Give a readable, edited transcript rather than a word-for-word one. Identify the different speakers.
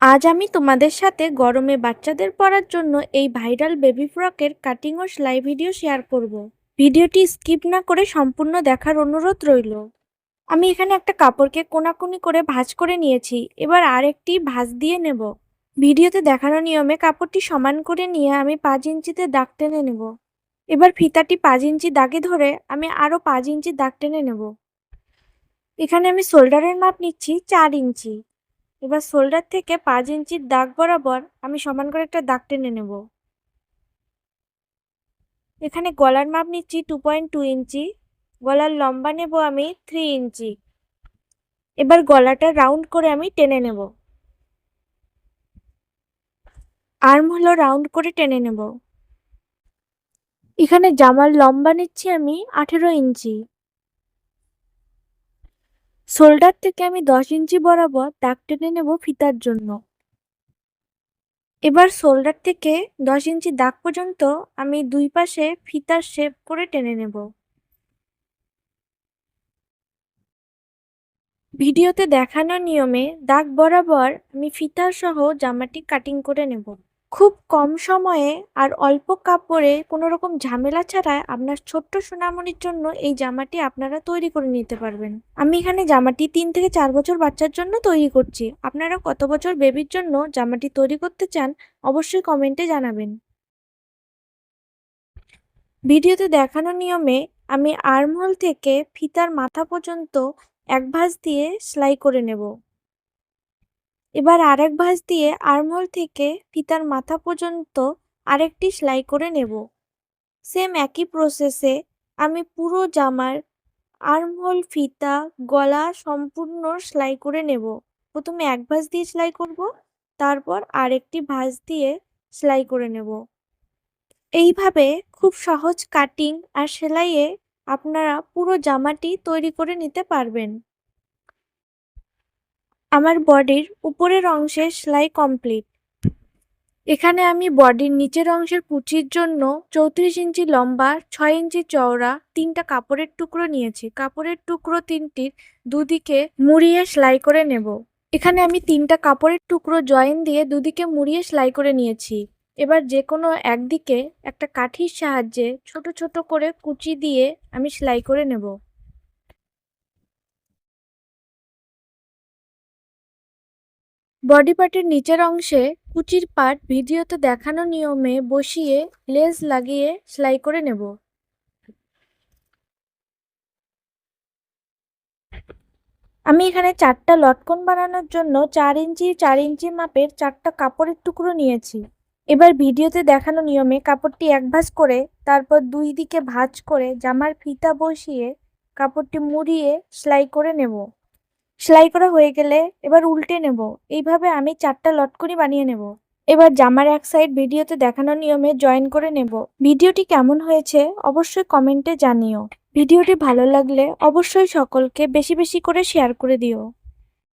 Speaker 1: আজ আমি তোমাদের সাথে গরমে বাচ্চাদের পরার জন্য এই ভাইরাল বেবি ফ্রকের কাটিং ও সেলাই ভিডিও শেয়ার করব। ভিডিওটি স্কিপ না করে সম্পূর্ণ দেখার অনুরোধ রইল। আমি এখানে একটা কাপড়কে কোনাকুনি করে ভাঁজ করে নিয়েছি, এবার আরেকটি ভাঁজ দিয়ে নেব। ভিডিওতে দেখানো নিয়মে কাপড়টি সমান করে নিয়ে আমি 5 ইঞ্চিতে দাগ টেনে নেব। এবার ফিতাটি 5 ইঞ্চি দাগে ধরে আমি আরও 5 ইঞ্চি দাগ টেনে নেব। এখানে আমি শোল্ডারের মাপ নিচ্ছি 4 ইঞ্চি। এবার শোল্ডার থেকে 5 ইঞ্চির দাগ বরাবর আমি সমান করে একটা দাগ টেনে নেব। এখানে গলার মাপ নিচ্ছি 2.2 ইঞ্চি, গলার লম্বা নেব আমি 3 ইঞ্চি। এবার গলাটা রাউন্ড করে আমি টেনে নেব। আর্ম হলো রাউন্ড করে টেনে নেব। এখানে জামার লম্বা নিচ্ছি আমি 18 ইঞ্চি। শোল্ডার থেকে আমি 10 ইঞ্চি বরাবর দাগ টেনে নেব ফিতার জন্য। এবার শোল্ডার থেকে 10 ইঞ্চি দাগ পর্যন্ত আমি দুই পাশে ফিতার শেপ করে টেনে নেব। ভিডিওতে দেখানো নিয়মে দাগ বরাবর আমি ফিতা সহ জামাটি কাটিং করে নেব। খুব কম সময়ে আর অল্প কাপড়ে কোনো রকম ঝামেলা ছাড়া আপনার ছোট্ট সোনামণির জন্য এই জামাটি আপনারা তৈরি করে নিতে পারবেন। আমি এখানে জামাটি 3 থেকে 4 বছর বাচ্চার জন্য তৈরি করছি। আপনারা কত বছর বেবির জন্য জামাটি তৈরি করতে চান অবশ্যই কমেন্টে জানাবেন। ভিডিওতে দেখানো নিয়মে আমি আর্মহোল থেকে ফিতার মাথা পর্যন্ত এক ভাঁজ দিয়ে সেলাই করে নেব। এবার আরেক ভাঁজ দিয়ে আর্মহোল থেকে ফিতার মাথা পর্যন্ত আরেকটি সেলাই করে নেব। সেম একই প্রসেসে আমি পুরো জামার আর্মহোল, ফিতা, গলা সম্পূর্ণ সেলাই করে নেব। প্রথমে এক ভাঁজ দিয়ে সেলাই করব, তারপর আরেকটি ভাঁজ দিয়ে সেলাই করে নেব। এইভাবে খুব সহজ কাটিং আর সেলাইয়ে আপনারা পুরো জামাটি তৈরি করে নিতে পারবেন। আমার বডির উপরের অংশের সেলাই কমপ্লিট। এখানে আমি বডির নিচের অংশের কুচির জন্য 34 ইঞ্চি লম্বা, 6 ইঞ্চি চওড়া 3টা কাপড়ের টুকরো নিয়েছি। কাপড়ের টুকরো 3টির দুদিকে মুড়িয়ে সেলাই করে নেব। এখানে আমি 3টা কাপড়ের টুকরো জয়েন দিয়ে দুদিকে মুড়িয়ে সেলাই করে নিয়েছি। এবার যে কোনো একদিকে একটা কাঠির সাহায্যে ছোট ছোট করে কুচি দিয়ে আমি সেলাই করে নেব। বডি পার্টের নিচের অংশে কুচির পার্ট ভিডিওতে দেখানো নিয়মে বসিয়ে লেস লাগিয়ে সেলাই করে নেব। আমি এখানে 4টা লটকন বানানোর জন্য 4 ইঞ্চি 4 ইঞ্চি মাপের 4টা কাপড়ের টুকরো নিয়েছি। এবার ভিডিওতে দেখানো নিয়মে কাপড়টি এক ভাঁজ করে তারপর দুই দিকে ভাঁজ করে জামার ফিতা বসিয়ে কাপড়টি মুড়িয়ে সেলাই করে নেব। সেলাই করা হয়ে গেলে এবার উল্টে নেব। এইভাবে আমি 4টা লটকনি বানিয়ে নেব। এবার জামার এক সাইড ভিডিওতে দেখানো নিয়মে জয়েন করে নেব। ভিডিওটি কেমন হয়েছে অবশ্যই কমেন্টে জানিও। ভিডিওটি ভালো লাগলে অবশ্যই সকলকে বেশি বেশি করে শেয়ার করে দিও।